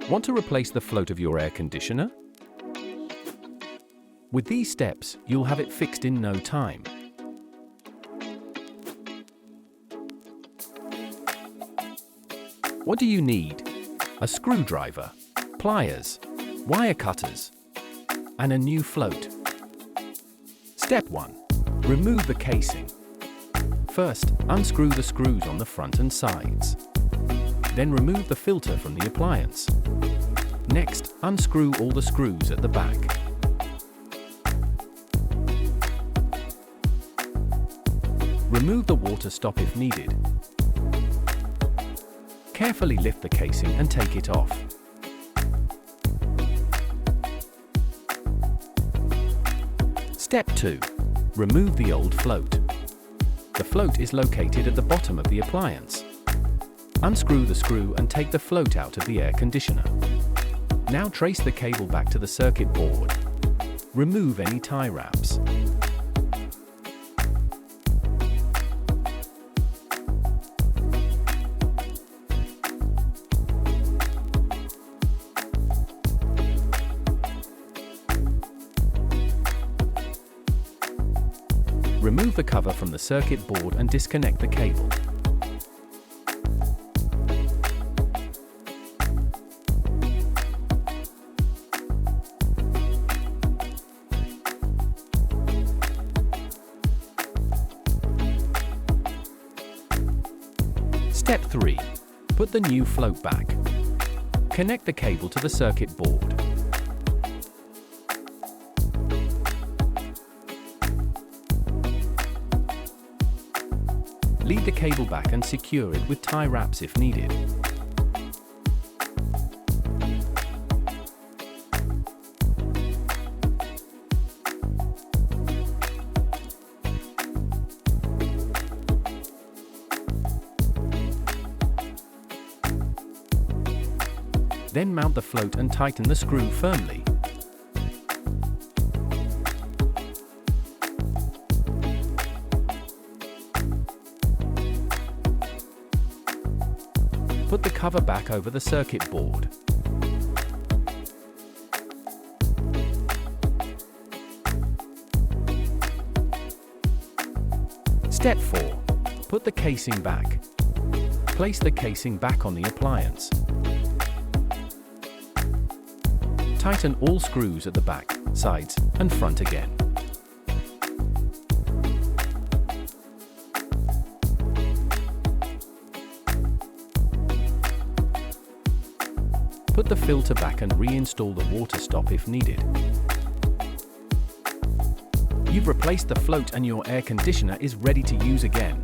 Want to replace the float of your air conditioner? With these steps, you'll have it fixed in no time. What do you need? A screwdriver, pliers, wire cutters, and a new float. Step 1. Remove the casing. First, unscrew the screws on the front and sides. Then remove the filter from the appliance. Next, unscrew all the screws at the back. Remove the water stop if needed. Carefully lift the casing and take it off. Step 2. Remove the old float. The float is located at the bottom of the appliance. Unscrew the screw and take the float out of the air conditioner. Now trace the cable back to the circuit board. Remove any tie wraps. Remove the cover from the circuit board and disconnect the cable. Step 3. Put the new float back. Connect the cable to the circuit board. Lead the cable back and secure it with tie wraps if needed. Then mount the float and tighten the screw firmly. Put the cover back over the circuit board. Step 4. Put the casing back. Place the casing back on the appliance. Tighten all screws at the back, sides, and front again. Put the filter back and reinstall the water stop if needed. You've replaced the float and your air conditioner is ready to use again.